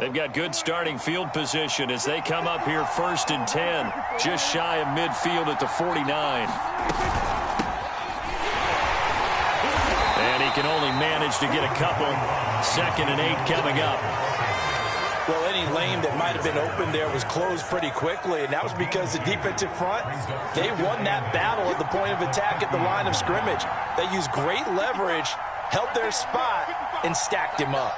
They've got good starting field position as they come up here 1st and 10, just shy of midfield at the 49. And he can only manage to get a couple. 2nd and 8 coming up. Well, any lane that might have been open there was closed pretty quickly, and that was because the defensive front, they won that battle at the point of attack at the line of scrimmage. They used great leverage, held their spot, and stacked him up.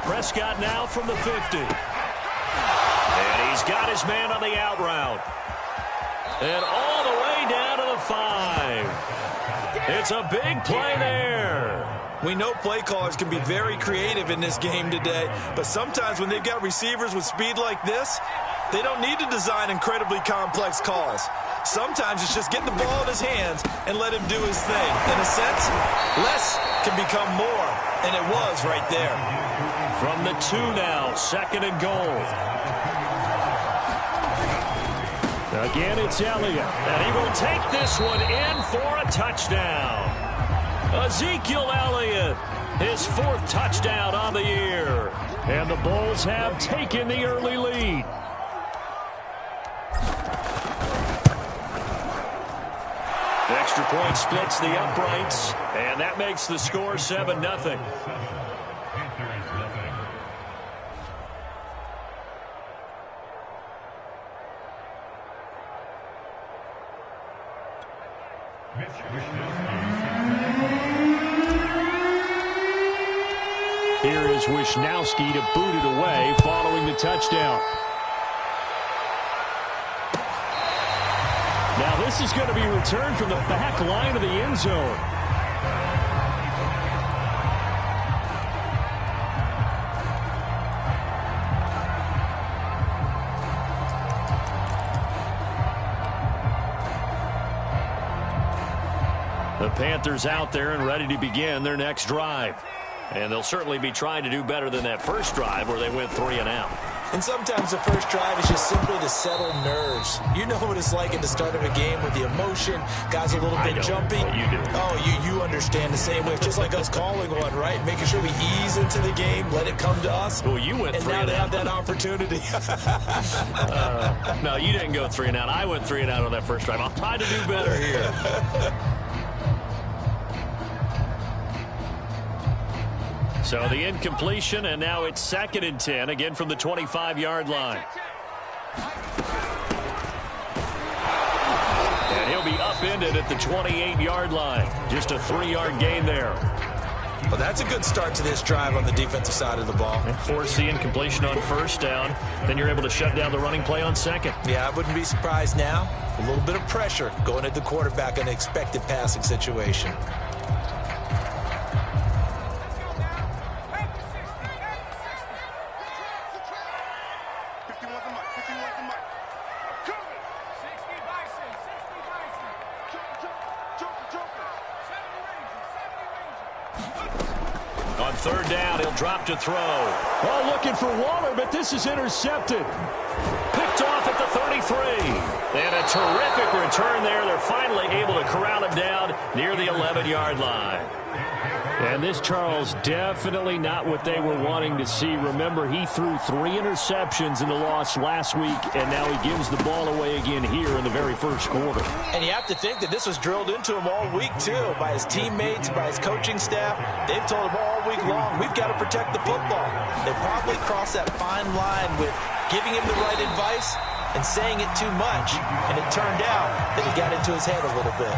Prescott now from the 50. And he's got his man on the out route. And all the way down to the 5. It's a big play there. We know play callers can be very creative in this game today, but sometimes when they've got receivers with speed like this, they don't need to design incredibly complex calls. Sometimes it's just get the ball in his hands and let him do his thing. In a sense, less can become more, and it was right there. From the 2 now, 2nd and goal. Again, it's Elliott, and he will take this one in for a touchdown. Ezekiel Elliott, his 4th touchdown on the year. And the Bulls have taken the early lead. The extra point splits the uprights, and that makes the score 7-0. Here is Wisnowski to boot it away following the touchdown. Now this is going to be returned from the back line of the end zone. The Panthers out there and ready to begin their next drive. And they'll certainly be trying to do better than that first drive where they went 3 and out. And sometimes the first drive is just simply to settle nerves. You know what it's like at the start of a game with the emotion, guys a little bit jumpy. You do. Oh, you understand the same way. It's just like us calling one, right? Making sure we ease into the game, let it come to us. Well, you went 3 and out. And now they have that opportunity. No, you didn't go 3 and out. I went 3 and out on that first drive. I'll try to do better here. So the incompletion, and now it's 2nd and 10, again from the 25-yard line. And he'll be upended at the 28-yard line. Just a 3-yard gain there. Well, that's a good start to this drive on the defensive side of the ball. And force the incompletion on first down. Then you're able to shut down the running play on 2nd. Yeah, I wouldn't be surprised now. A little bit of pressure going at the quarterback in an expected passing situation. On 3rd down, he'll drop to throw. Oh, looking for Waller, but this is intercepted. Picked off at the 33. And a terrific return there. They're finally able to corral him down near the 11-yard line. And this, Charles, definitely not what they were wanting to see. Remember, he threw 3 interceptions in the loss last week, and now he gives the ball away again here in the very first quarter. And you have to think that this was drilled into him all week, too, by his teammates, by his coaching staff. They've told him all week long, we've got to protect the football. They probably crossed that fine line with giving him the right advice and saying it too much, and it turned out that he got into his head a little bit.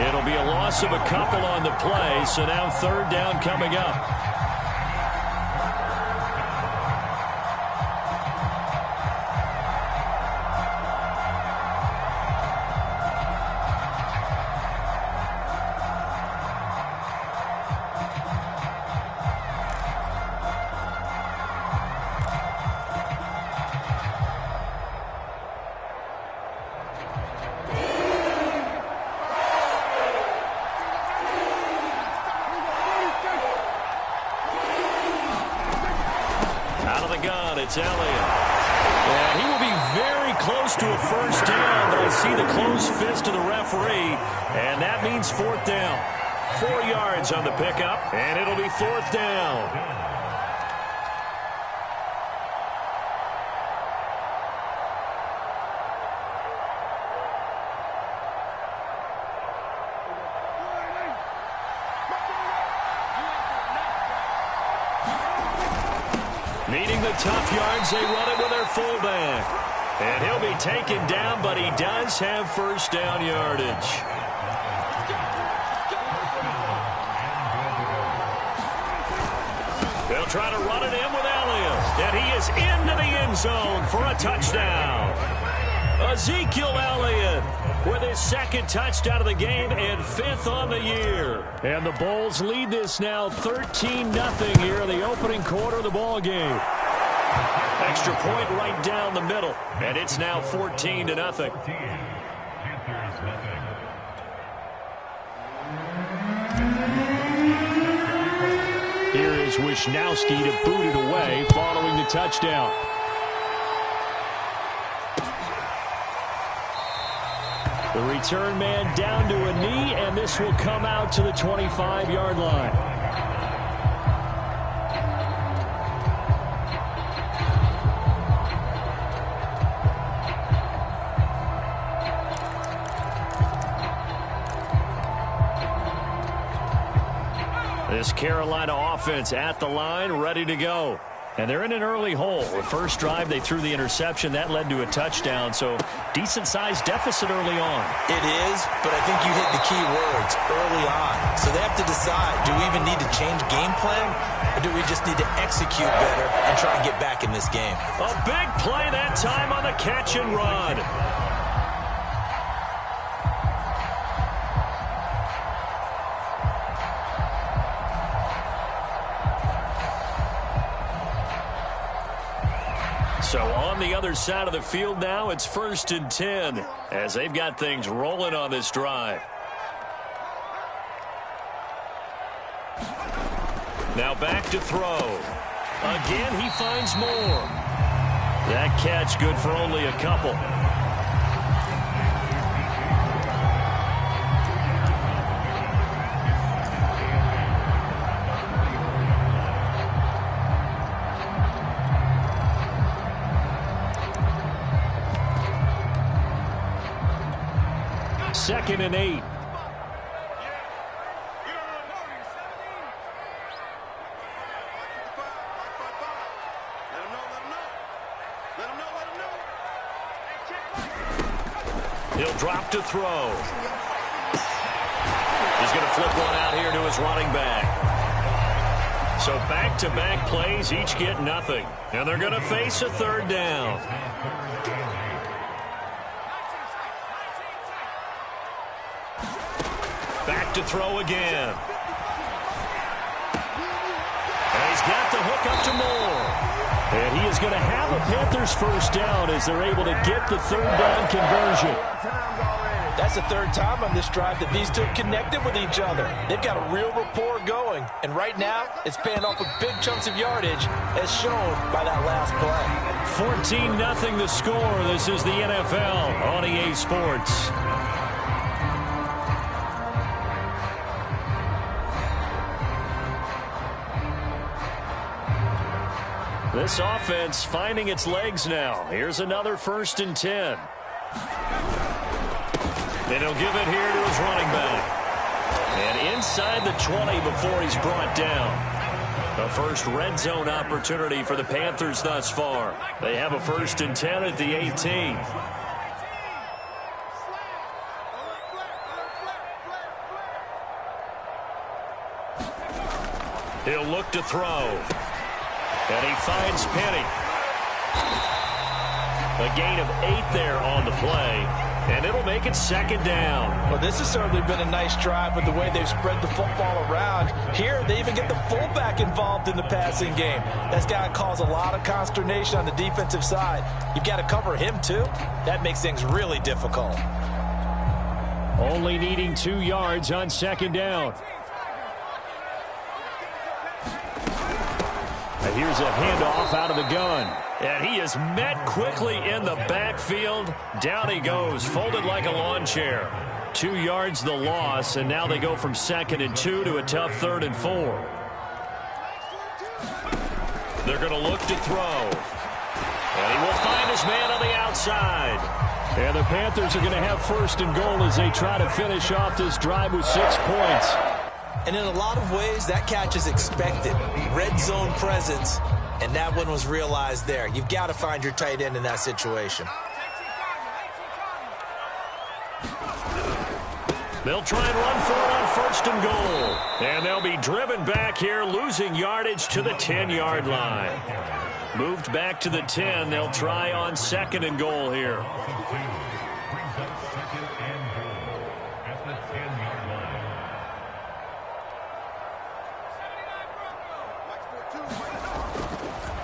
It'll be a loss of a couple on the play, so now 3rd down coming up. It's Elliott. And he will be very close to a first down, but I see the closed fist of the referee, and that means 4th down. 4 yards on the pickup, and it'll be 4th down. Needing the tough yards, they run it with their fullback. And he'll be taken down, but he does have 1st down yardage. They'll try to run it in with Elliott. And he is into the end zone for a touchdown. Ezekiel Elliott with his 2nd touchdown of the game and 5th on the year. And the Bulls lead this now 13-0 here in the opening quarter of the ball game. Extra point right down the middle, and it's now 14-0. Here is Wisnowski to boot it away following the touchdown. The return man down to a knee, and this will come out to the 25-yard line. This Carolina offense at the line, ready to go. And they're in an early hole. The first drive, they threw the interception. That led to a touchdown, so decent-sized deficit early on. It is, but I think you hit the key words, early on. So they have to decide, do we even need to change game plan, or do we just need to execute better and try and get back in this game? A big play that time on the catch and run. So on the other side of the field now, it's 1st and 10 as they've got things rolling on this drive. Now back to throw. Again, he finds more. That catch good for only a couple. Second and 8. He'll drop to throw. He's going to flip one out here to his running back. So back-to-back plays, each get nothing. And they're going to face a 3rd down. Back to throw again. And he's got the hook up to Moore. And he is going to have a Panthers 1st down as they're able to get the 3rd down conversion. That's the 3rd time on this drive that these two have connected with each other. They've got a real rapport going. And right now, it's paying off with big chunks of yardage, as shown by that last play. 14-0 the score. This is the NFL on EA Sports. This offense finding its legs now. Here's another 1st and 10. And he'll give it here to his running back. And inside the 20 before he's brought down. The first red zone opportunity for the Panthers thus far. They have a 1st and 10 at the 18. He'll look to throw. And he finds Penny. A gain of 8 there on the play. And it'll make it 2nd down. Well, this has certainly been a nice drive with the way they've spread the football around. Here, they even get the fullback involved in the passing game. That's got to cause a lot of consternation on the defensive side. You've got to cover him, too. That makes things really difficult. Only needing 2 yards on 2nd down. And here's a handoff out of the gun. And he is met quickly in the backfield. Down he goes, folded like a lawn chair. 2 yards the loss, and now they go from 2nd and 2 to a tough 3rd and 4. They're going to look to throw. And he will find his man on the outside. And the Panthers are going to have 1st and goal as they try to finish off this drive with 6 points. And in a lot of ways, that catch is expected. Red zone presence, and that one was realized there. You've got to find your tight end in that situation. They'll try and run for it on 1st and goal. And they'll be driven back here, losing yardage to the 10-yard line. Moved back to the 10. They'll try on 2nd and goal here.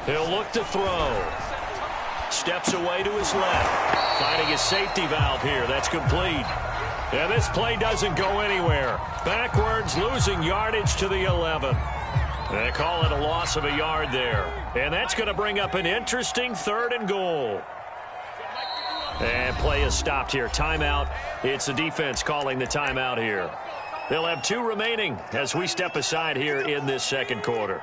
He'll look to throw. Steps away to his left. Finding his safety valve here. That's complete. And this play doesn't go anywhere. Backwards, losing yardage to the 11. They call it a loss of a yard there. And that's going to bring up an interesting 3rd and goal. And play is stopped here. Timeout. It's the defense calling the timeout here. They'll have 2 remaining as we step aside here in this 2nd quarter.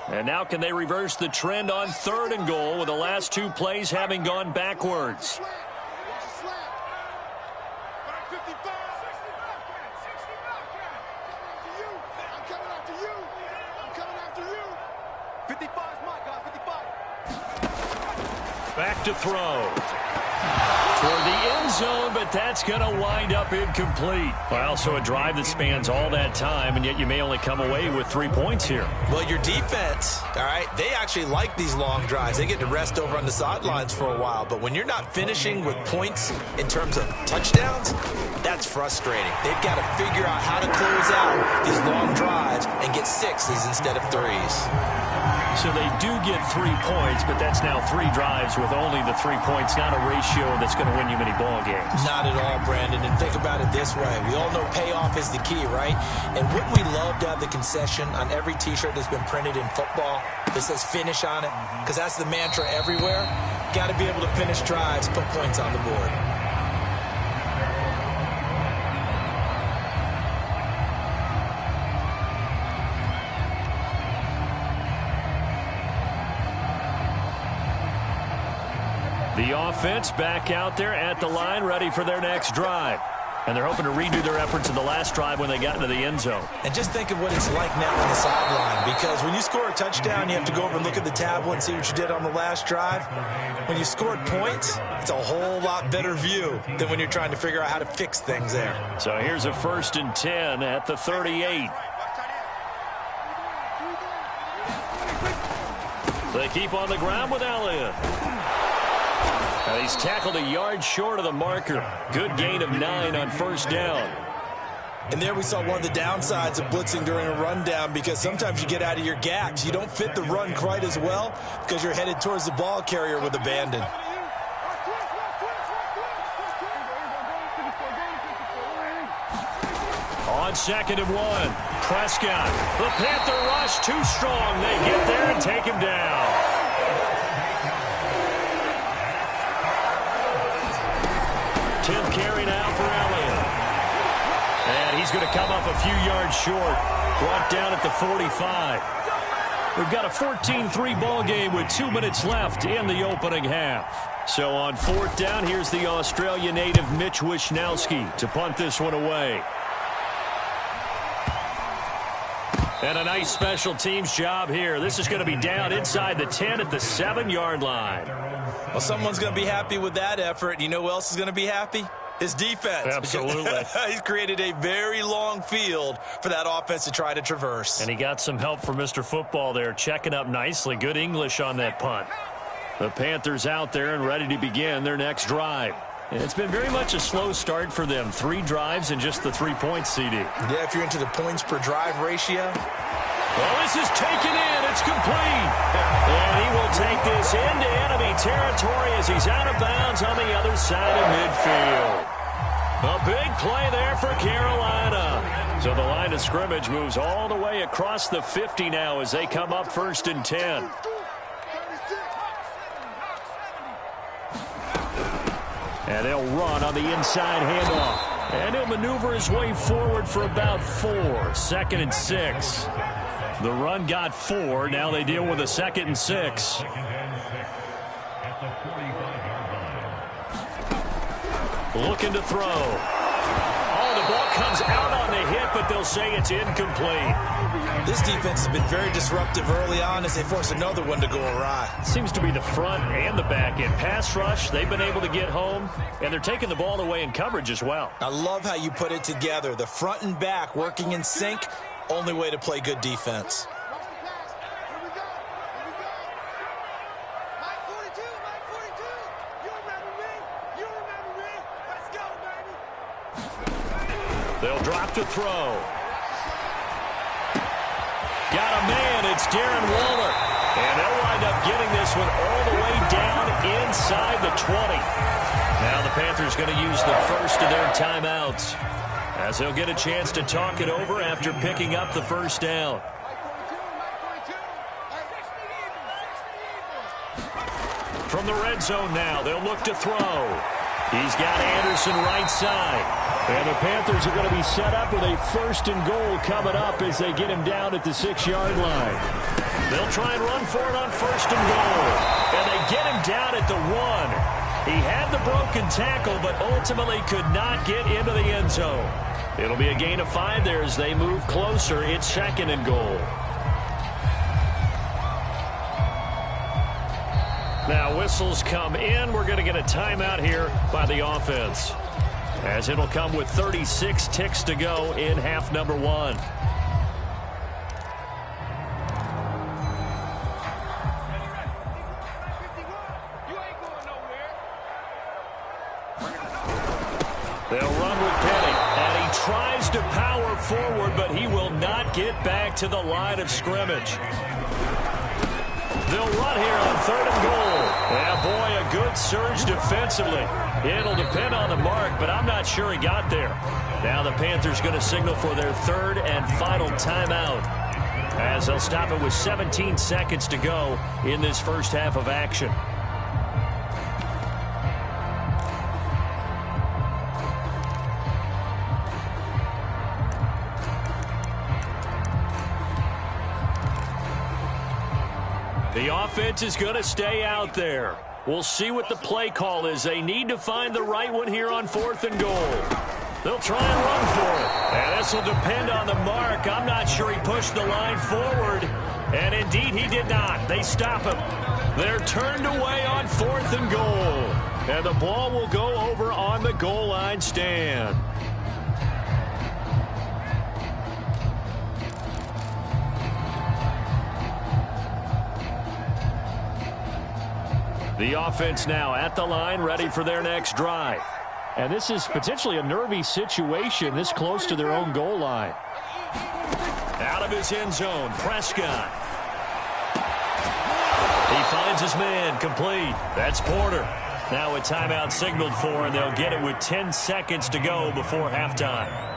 And now can they reverse the trend on 3rd and goal with the last 2 plays having gone backwards? Back to throw. Toward the end zone, but that's going to wind up incomplete. Well, so a drive that spans all that time, and yet you may only come away with 3 points here. Well, your defense, all right, they actually like these long drives. They get to rest over on the sidelines for a while. But when you're not finishing with points in terms of touchdowns, that's frustrating. They've got to figure out how to close out these long drives and get 6s instead of 3s. So they do get 3 points, but that's now 3 drives with only the 3 points, not a ratio that's going to win you many ball games. Not at all, Brandon. And think about it this way. We all know payoff is the key, right? And wouldn't we love to have the concession on every T-shirt that's been printed in football that says finish on it? Because that's the mantra everywhere. Got to be able to finish drives, put points on the board. The offense back out there at the line, ready for their next drive. And they're hoping to redo their efforts in the last drive when they got into the end zone. And just think of what it's like now on the sideline. Because when you score a touchdown, you have to go over and look at the tablet and see what you did on the last drive. When you scored points, it's a whole lot better view than when you're trying to figure out how to fix things there. So here's a 1st and 10 at the 38. They keep on the ground with Elliott. He's tackled a yard short of the marker. Good gain of 9 on 1st down. And there we saw one of the downsides of blitzing during a rundown, because sometimes you get out of your gaps. You don't fit the run quite as well because you're headed towards the ball carrier with abandon. On 2nd and 1, Prescott. The Panther rush too strong. They get there and take him down. 10th carry now for Elliott. And he's going to come up a few yards short. Brought down at the 45. We've got a 14-3 ball game with 2 minutes left in the opening half. So on 4th down, here's the Australia native Mitch Wishnowsky to punt this one away. And a nice special teams job here. This is going to be down inside the 10 at the 7-yard line. Well, someone's going to be happy with that effort. You know who else is going to be happy? His defense. Absolutely. He's created a very long field for that offense to try to traverse. And he got some help from Mr. Football there, checking up nicely. Good English on that punt. The Panthers out there and ready to begin their next drive. And it's been very much a slow start for them. 3 drives and just the 3 points, CD. Yeah, if you're into the points per drive ratio. Well, this is taken in. It's complete. And he will take this into enemy territory as he's out of bounds on the other side of midfield. A big play there for Carolina. So the line of scrimmage moves all the way across the 50 now as they come up 1st and 10. And they'll run on the inside handoff. And he'll maneuver his way forward for about 4. 2nd and 6. The run got 4. Now they deal with a 2nd and 6. Looking to throw. Oh, the ball comes out on the hit, but they'll say it's incomplete. This defense has been very disruptive early on as they force another one to go awry. Seems to be the front and the back end. Pass rush, they've been able to get home, and they're taking the ball away in coverage as well. I love how you put it together. The front and back working in sync, only way to play good defense. They'll drop to throw. Got a man. It's Darren Waller. And they'll wind up getting this one all the way down inside the 20. Now the Panthers going to use the first of their timeouts as they'll get a chance to talk it over after picking up the first down. From the red zone now, they'll look to throw. He's got Anderson right side. And the Panthers are going to be set up with a 1st and goal coming up as they get him down at the 6-yard line. They'll try and run for it on 1st and goal. And they get him down at the 1. He had the broken tackle, but ultimately could not get into the end zone. It'll be a gain of 5 there as they move closer. It's 2nd and goal. Now whistles come in. We're going to get a timeout here by the offense, as it'll come with 36 ticks to go in half number 1. They'll run with Penny, and he tries to power forward, but he will not get back to the line of scrimmage. They'll run here on 3rd and goal. Yeah, boy, a good surge defensively. It'll depend on the mark, but I'm not sure he got there. Now the Panthers going to signal for their 3rd and final timeout, as they'll stop it with 17 seconds to go in this first half of action. The offense is going to stay out there. We'll see what the play call is. They need to find the right one here on 4th and goal. They'll try and run for it. And this will depend on the mark. I'm not sure he pushed the line forward. And indeed, he did not. They stop him. They're turned away on 4th and goal. And the ball will go over on the goal line stand. The offense now at the line, ready for their next drive. And this is potentially a nervy situation this close to their own goal line. Out of his end zone, Prescott. He finds his man, complete. That's Porter. Now a timeout signaled for, and they'll get it with 10 seconds to go before halftime.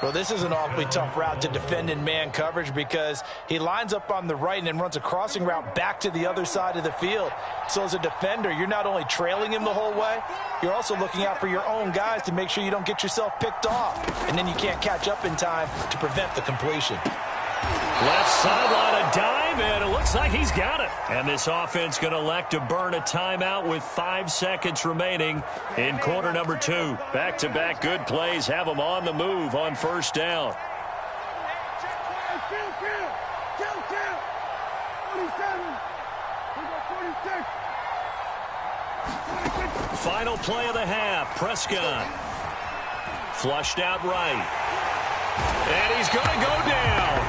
Well, this is an awfully tough route to defend in man coverage because he lines up on the right and then runs a crossing route back to the other side of the field. So as a defender, you're not only trailing him the whole way, you're also looking out for your own guys to make sure you don't get yourself picked off. And then you can't catch up in time to prevent the completion. Left sideline, a dive, and it looks like he's got it. And this offense going to elect to burn a timeout with 5 seconds remaining in quarter number 2. Back-to-back good plays have them on the move on 1st down. Final play of the half, Prescott. Flushed out right. And he's going to go down.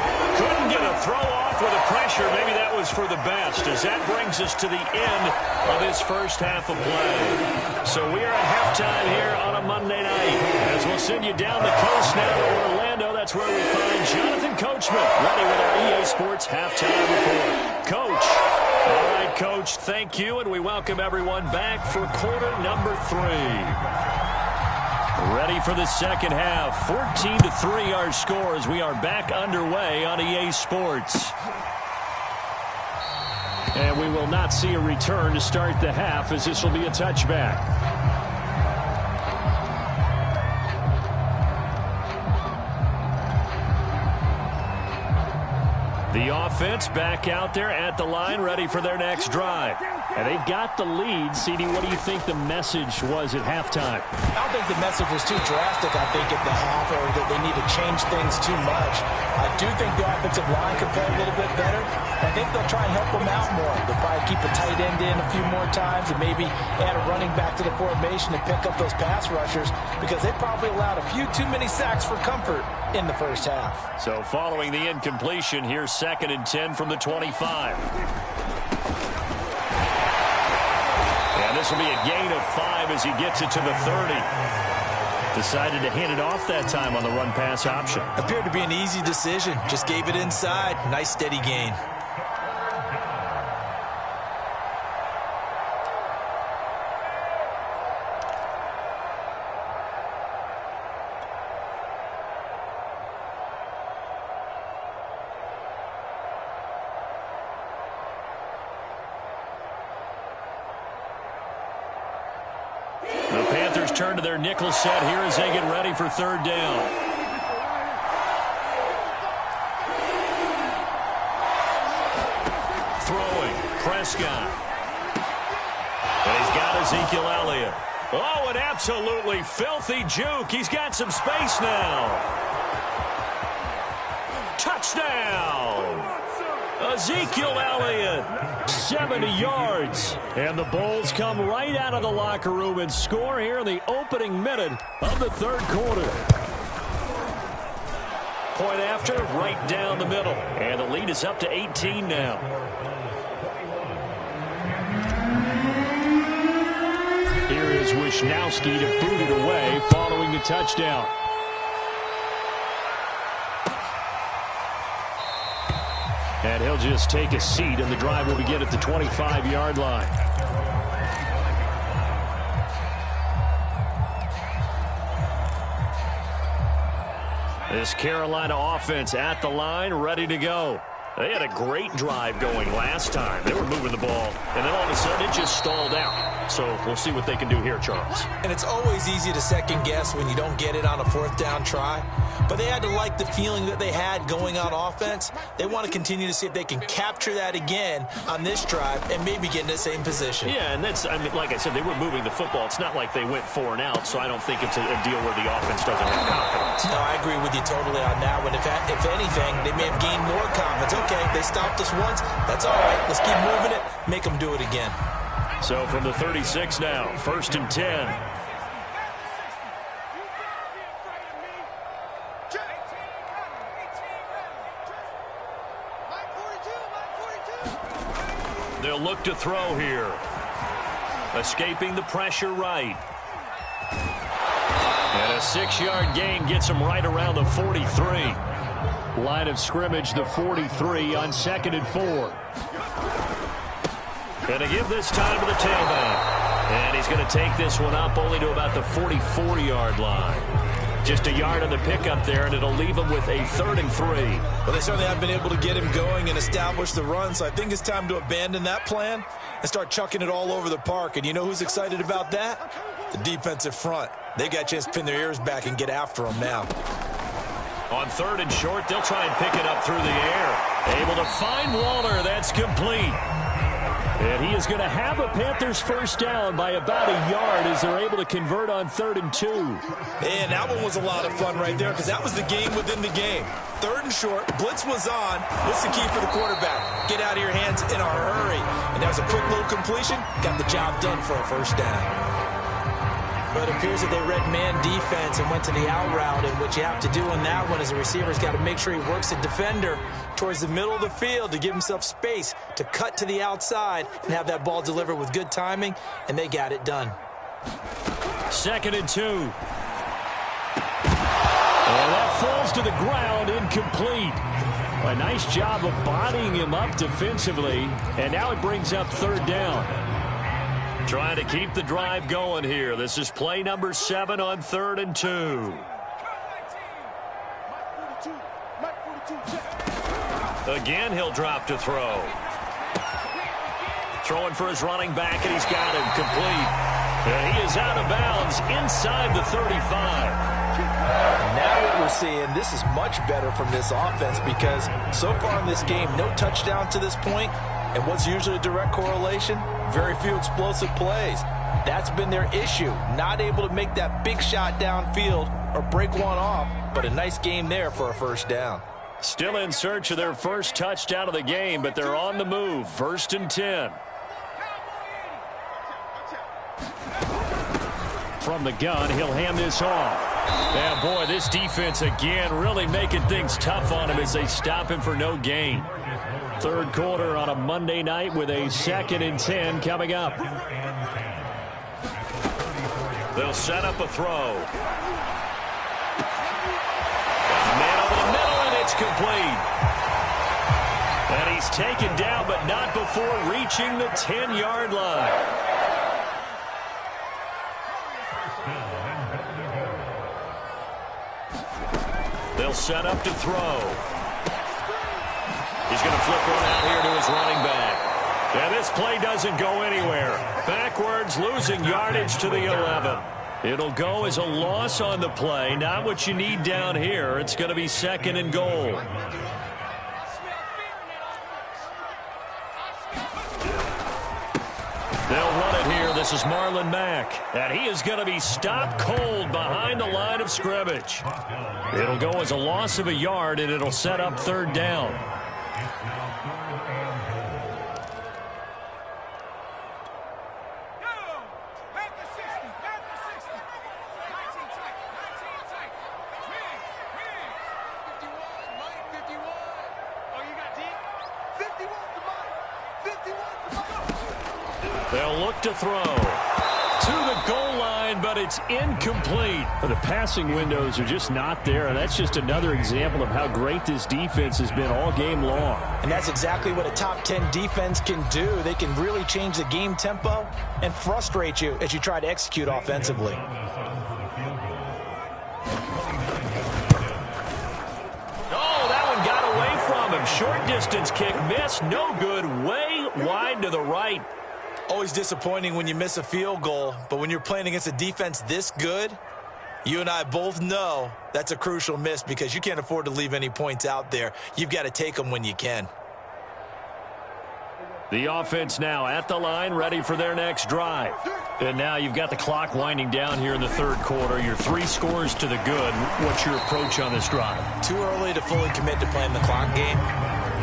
Couldn't get a throw off with the pressure. Maybe that was for the best, as that brings us to the end of this first half of play. So we are at halftime here on a Monday night, as we'll send you down the coast now to Orlando. That's where we find Jonathan Coachman, ready with our EA Sports halftime report. Coach. All right, Coach, thank you, and we welcome everyone back for quarter number 3. Ready for the second half. 14-3 our score as we are back underway on EA Sports. And we will not see a return to start the half, as this will be a touchback. The offense back out there at the line, ready for their next drive. And they've got the lead. CD, what do you think the message was at halftime? I don't think the message was too drastic, I think, at the half, or that they need to change things too much. I do think the offensive line could play a little bit better. I think they'll try and help them out more. They'll probably keep a tight end in a few more times and maybe add a running back to the formation and pick up those pass rushers, because they probably allowed a few too many sacks for comfort in the first half. So following the incompletion, here's 2nd and 10 from the 25. And this will be a gain of 5 as he gets it to the 30. Decided to hand it off that time on the run-pass option. Appeared to be an easy decision. Just gave it inside. Nice, steady gain. The Panthers turn to their nickel set here as they get ready for 3rd down. Throwing, Prescott. And he's got Ezekiel Elliott. Oh, an absolutely filthy juke. He's got some space now. Touchdown! Ezekiel Elliott, 70 yards. And the Bulls come right out of the locker room and score here in the opening minute of the 3rd quarter. Point after, right down the middle. And the lead is up to 18 now. Here is Wisnowski to boot it away following the touchdown. And he'll just take a seat, and the drive will begin at the 25-yard line. This Carolina offense at the line, ready to go. They had a great drive going last time. They were moving the ball, and then all of a sudden it just stalled out. So we'll see what they can do here, Charles. And it's always easy to second guess when you don't get it on a 4th down try. But they had to like the feeling that they had going on offense. They want to continue to see if they can capture that again on this drive and maybe get in the same position. Yeah, and that's, I mean, like I said, they were moving the football. It's not like they went 4 and out, so I don't think it's a deal where the offense doesn't have confidence. No, I agree with you totally on that one. If anything, they may have gained more confidence. Okay, they stopped us once. That's all right. Let's keep moving it. Make them do it again. So from the 36 now, 1st and 10. They'll look to throw here. Escaping the pressure right. And a 6-yard gain gets him right around the 43. Line of scrimmage, the 43 on 2nd and 4. Going to give this time to the tailback. And he's going to take this one up only to about the 44-yard line. Just a yard on the pickup there, and it'll leave him with a 3rd and 3. Well, they certainly have been able to get him going and establish the run, so I think it's time to abandon that plan and start chucking it all over the park. And you know who's excited about that? The defensive front. They got a chance to pin their ears back and get after him now. On 3rd and short, they'll try and pick it up through the air. Able to find Waller. That's complete. And he is going to have a Panthers 1st down by about a yard as they're able to convert on 3rd and 2. And that one was a lot of fun right there because that was the game within the game. 3rd and short, blitz was on. What's the key for the quarterback? Get out of your hands in a hurry. And that was a quick little completion. Got the job done for a 1st down. But it appears that they read man defense and went to the out route. And what you have to do in that one is the receiver's got to make sure he works the defender towards the middle of the field to give himself space to cut to the outside and have that ball delivered with good timing, and they got it done. 2nd and 2. And that falls to the ground, incomplete. A nice job of bodying him up defensively, and now it brings up 3rd down. Trying to keep the drive going here. This is play number 7 on 3rd and 2. Again, he'll drop to throw. Throwing for his running back, and he's got him complete. And he is out of bounds inside the 35. Now what we're seeing, this is much better from this offense because so far in this game, no touchdown to this point, and what's usually a direct correlation? Very few explosive plays. That's been their issue, not able to make that big shot downfield or break one off, but a nice game there for a first down. Still in search of their first touchdown of the game, but they're on the move. 1st and 10. From the gun, he'll hand this off. Yeah, boy, this defense again really making things tough on him as they stop him for no gain. 3rd quarter on a Monday night with a 2nd and 10 coming up. They'll set up a throw. Man over the middle, and it's complete. And he's taken down, but not before reaching the 10-yard line. They'll set up to throw. He's going to flip one out here to his running back. And this play doesn't go anywhere. Backwards, losing yardage to the 11. It'll go as a loss on the play. Not what you need down here. It's going to be 2nd and goal. They'll run it here. This is Marlon Mack. And he is going to be stopped cold behind the line of scrimmage. It'll go as a loss of a yard, and it'll set up 3rd down. They'll look to throw to the goal line, but it's incomplete. The passing windows are just not there, and that's just another example of how great this defense has been all game long. And that's exactly what a top 10 defense can do. They can really change the game tempo and frustrate you as you try to execute offensively. Oh, that one got away from him. Short distance kick missed. No good. Way wide to the right. Always disappointing when you miss a field goal, but when you're playing against a defense this good, you and I both know that's a crucial miss because you can't afford to leave any points out there. You've got to take them when you can. The offense now at the line, ready for their next drive. And now you've got the clock winding down here in the 3rd quarter. You're 3 scores to the good. What's your approach on this drive? Too early to fully commit to playing the clock game.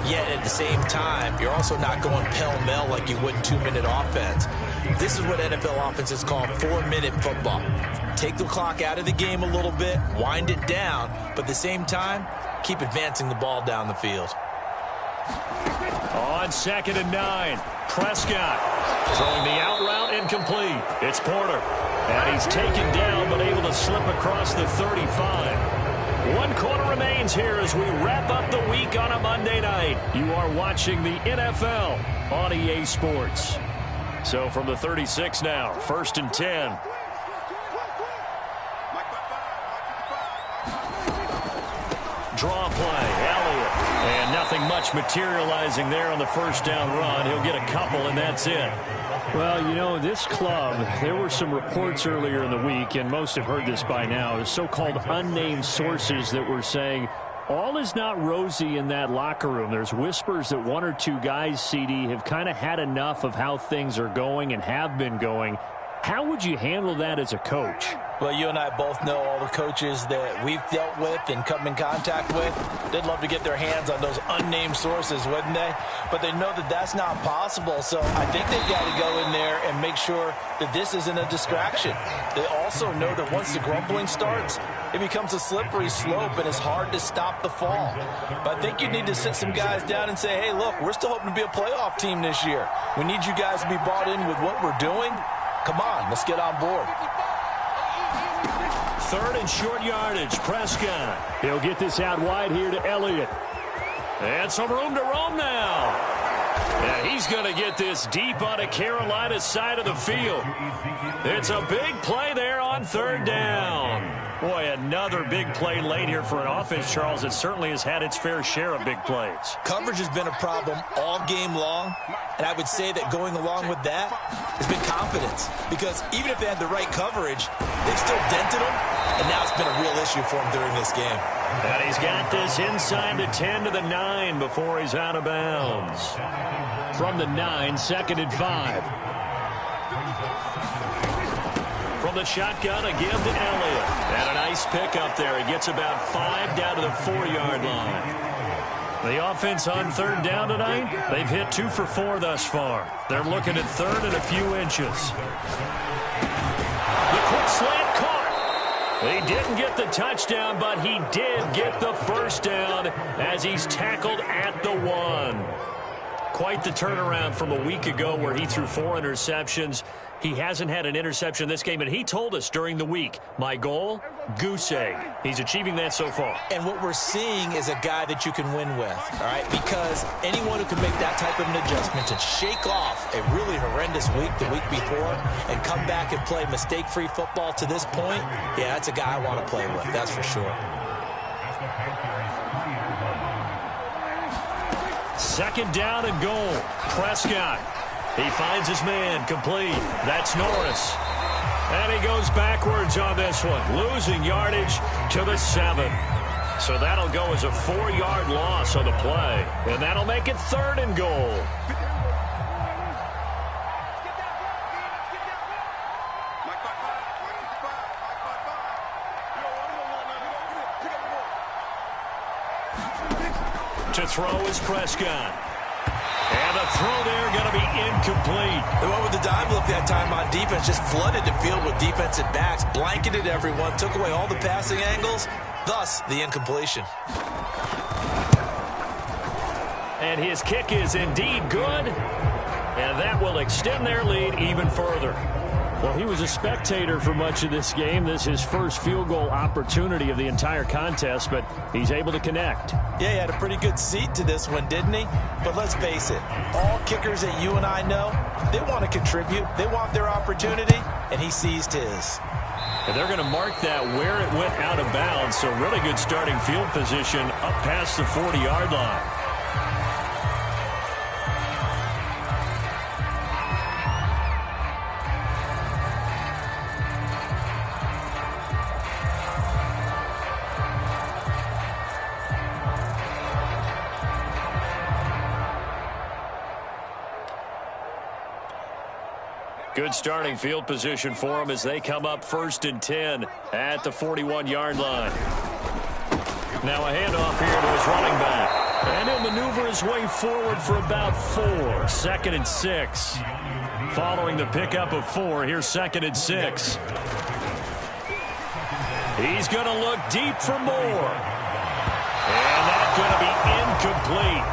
Yet at the same time, you're also not going pell-mell like you would in 2-minute offense. This is what NFL offenses call 4-minute football. Take the clock out of the game a little bit, wind it down, but at the same time, keep advancing the ball down the field. On 2nd and 9, Prescott throwing the out route incomplete. It's Porter, and he's taken down but able to slip across the 35. 1 quarter remains here as we wrap up the week on a Monday night. You are watching the NFL on EA Sports. So from the 36 now, 1st and 10. Draw play, Elliott. And nothing much materializing there on the 1st down run. He'll get a couple, and that's it. Well, you know, this club, there were some reports earlier in the week, and most have heard this by now, the so-called unnamed sources that were saying all is not rosy in that locker room. There's whispers that 1 or 2 guys, CD, have kind of had enough of how things are going and have been going. How would you handle that as a coach? Well, you and I both know all the coaches that we've dealt with and come in contact with. They'd love to get their hands on those unnamed sources, wouldn't they? But they know that that's not possible. So I think they've got to go in there and make sure that this isn't a distraction. They also know that once the grumbling starts, it becomes a slippery slope and it's hard to stop the fall. But I think you need to sit some guys down and say, hey, look, we're still hoping to be a playoff team this year. We need you guys to be bought in with what we're doing. Come on, let's get on board. 3rd and short yardage, Prescott. He'll get this out wide here to Elliott. And some room to roam now. And he's going to get this deep on a Carolina side of the field. It's a big play there on 3rd down. Boy, another big play late here for an offense, Charles. It certainly has had its fair share of big plays. Coverage has been a problem all game long, and I would say that going along with that has been confidence. Because even if they had the right coverage, they've still dented them, and now it's been a real issue for them during this game. And he's got this inside the 10 to the 9 before he's out of bounds. From the 9, 2nd and 5. From the shotgun, a give to Elliott. And a nice pickup there. He gets about 5 down to the 4-yard line. The offense on 3rd down tonight, they've hit 2 for 4 thus far. They're looking at 3rd and a few inches. The quick slant caught. He didn't get the touchdown, but he did get the first down as he's tackled at the 1. Quite the turnaround from a week ago where he threw 4 interceptions. He hasn't had an interception this game, and he told us during the week, my goal, goose egg. He's achieving that so far. And what we're seeing is a guy that you can win with, all right? Because anyone who can make that type of an adjustment and shake off a really horrendous week the week before and come back and play mistake-free football to this point, yeah, that's a guy I want to play with, that's for sure. 2nd down and goal. Prescott. He finds his man, complete. That's Norris. And he goes backwards on this one, losing yardage to the 7. So that'll go as a 4-yard loss on the play. And that'll make it 3rd and goal. To throw is Prescott. And the throw there going to be incomplete. They went with the dime look that time on defense, just flooded the field with defensive backs, blanketed everyone, took away all the passing angles, thus the incompletion. And his kick is indeed good, and that will extend their lead even further. Well, he was a spectator for much of this game. This is his first field goal opportunity of the entire contest, but he's able to connect. Yeah, he had a pretty good seat to this one, didn't he? But let's face it, all kickers that you and I know, they want to contribute. They want their opportunity, and he seized his. And they're going to mark that where it went out of bounds, so really good starting field position up past the 40-yard line. Good starting field position for them as they come up 1st and 10 at the 41-yard line. Now a handoff here to his running back. And he'll maneuver his way forward for about 4. 2nd and 6. Following the pickup of 4, here's 2nd and 6. He's going to look deep for more. And that's going to be incomplete.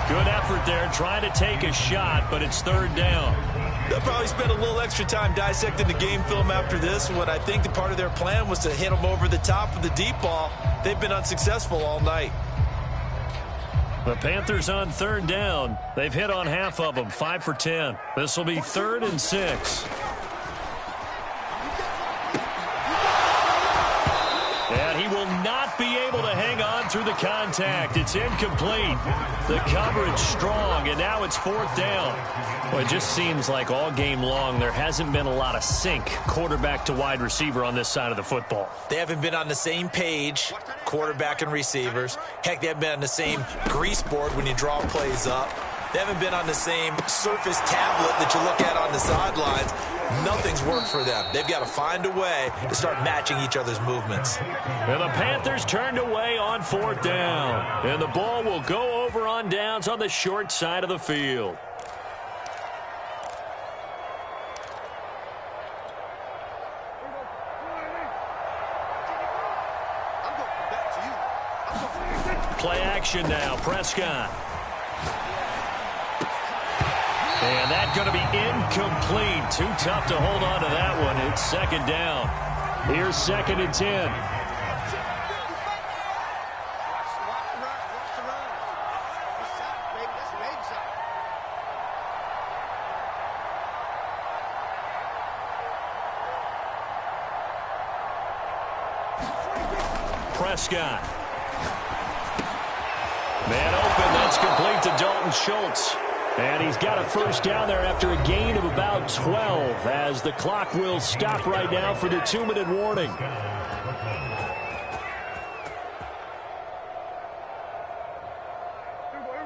Good effort there trying to take a shot, but it's 3rd down. They'll probably spend a little extra time dissecting the game film after this one. I think the part of their plan was to hit them over the top of the deep ball. They've been unsuccessful all night. The Panthers on 3rd down. They've hit on half of them, 5 for 10. This will be 3rd and 6. And he will not be able to hang on through the contact. It's incomplete. The coverage strong, and now it's 4th down. Well, it just seems like all game long there hasn't been a lot of sync quarterback to wide receiver on this side of the football. They haven't been on the same page, quarterback and receivers. Heck, they haven't been on the same grease board when you draw plays up. They haven't been on the same surface tablet that you look at on the sidelines. Nothing's worked for them. They've got to find a way to start matching each other's movements. And the Panthers turned away on 4th down. And the ball will go over on downs on the short side of the field. Play action now, Prescott. And that's going to be incomplete. Too tough to hold on to that one. It's 2nd down. Here's 2nd and 10. Prescott. Man open, that's complete to Dalton Schultz. And he's got a first down there after a gain of about 12 as the clock will stop right now for the 2-minute warning.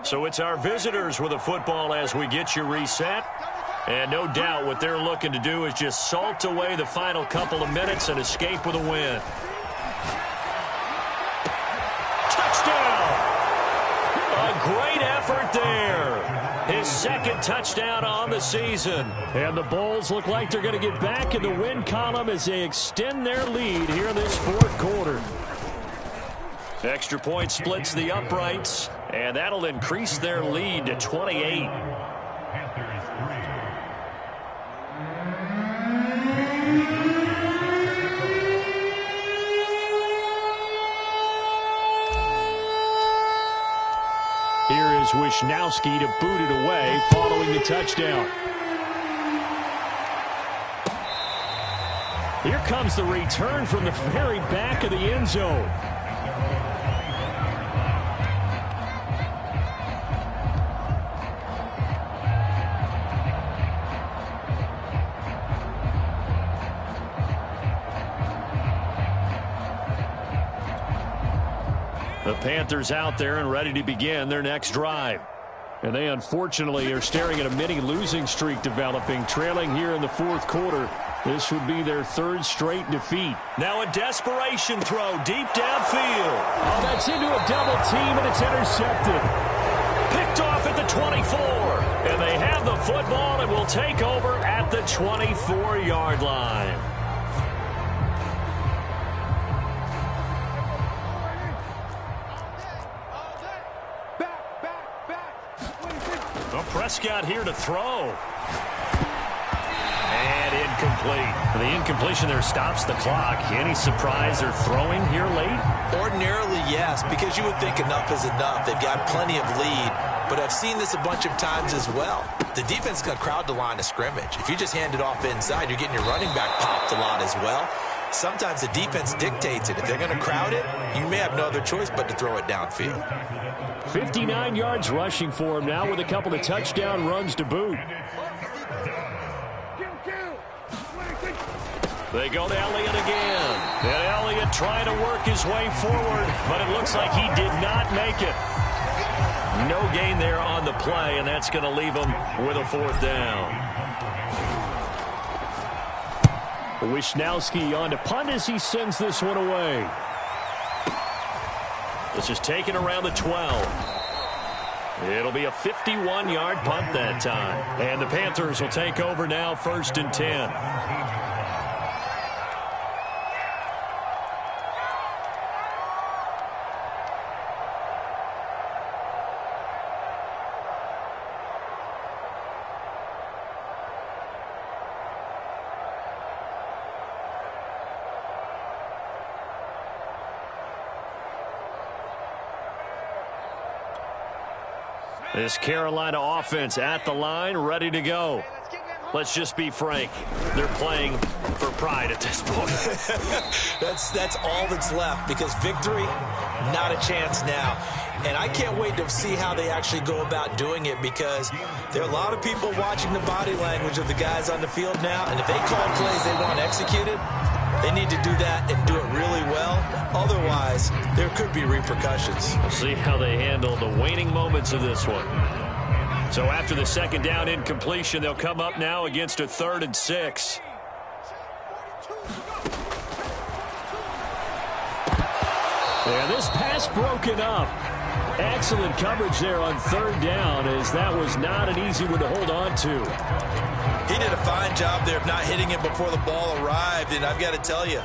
So it's our visitors with a football as we get you reset. And no doubt what they're looking to do is just salt away the final couple of minutes and escape with a win. Touchdown! A great effort there. His second touchdown on the season. And the Bulls look like they're going to get back in the win column as they extend their lead here in this fourth quarter. Extra point splits the uprights, and that'll increase their lead to 28. Here is Wisnowski to boot it away following the touchdown. Here comes the return from the very back of the end zone. The Panthers out there and ready to begin their next drive. And they unfortunately are staring at a mini losing streak developing, trailing here in the fourth quarter. This would be their third straight defeat. Now a desperation throw deep downfield. Oh, that's into a double team, and it's intercepted. Picked off at the 24. And they have the football and will take over at the 24-yard line. Prescott here to throw. And incomplete. The incompletion there stops the clock. Any surprise they're throwing here late? Ordinarily, yes, because you would think enough is enough. They've got plenty of lead, but I've seen this a bunch of times as well. The defense is going to crowd the line of scrimmage. If you just hand it off inside, you're getting your running back popped a lot as well. Sometimes the defense dictates it. If they're going to crowd it, you may have no other choice but to throw it downfield. 59 yards rushing for him now with a couple of touchdown runs to boot. They go to Elliott again. And Elliott trying to work his way forward, but it looks like he did not make it. No gain there on the play, and that's going to leave him with a fourth down. Wisnowski on to punt as he sends this one away. This is taken around the 12. It'll be a 51-yard punt that time. And the Panthers will take over now, 1st and 10. This Carolina offense at the line, ready to go. Let's just be frank. They're playing for pride at this point. That's all that's left, because victory, not a chance now. And I can't wait to see how they actually go about doing it, because there are a lot of people watching the body language of the guys on the field now, and if they call plays they want executed, they need to do that and do it really well. Otherwise, there could be repercussions. We'll see how they handle the waning moments of this one. So after the second down incompletion, they'll come up now against a 3rd and 6. Yeah, this pass broken up. Excellent coverage there on 3rd down, as that was not an easy one to hold on to. He did a fine job there of not hitting it before the ball arrived, and I've got to tell you,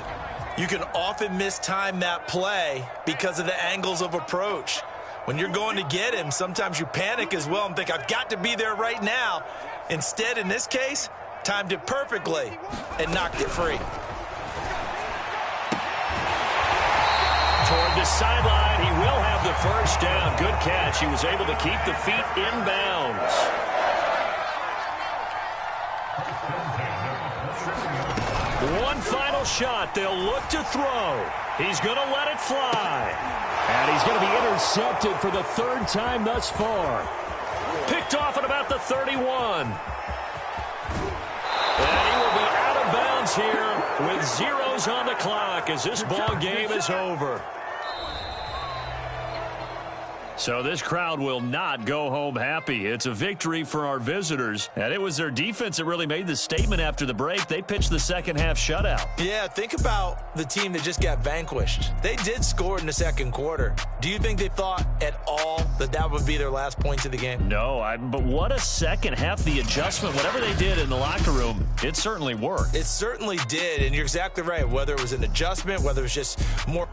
you can often mistime that play because of the angles of approach. When you're going to get him, sometimes you panic as well and think, I've got to be there right now. Instead, in this case, timed it perfectly and knocked it free. Toward the sideline, he will have the first down. Good catch. He was able to keep the feet inbounds. final shot. They'll look to throw. He's going to let it fly. And he's going to be intercepted for the third time thus far. Picked off at about the 31. And he will be out of bounds here with zeros on the clock as this ball game is over. So this crowd will not go home happy. It's a victory for our visitors, and it was their defense that really made the statement after the break. They pitched the second half shutout. Yeah, think about the team that just got vanquished. They did score in the second quarter. Do you think they thought at all that that would be their last points of the game? No, but what a second half. The adjustment, whatever they did in the locker room, it certainly worked. It certainly did, and you're exactly right. Whether it was an adjustment, whether it was just more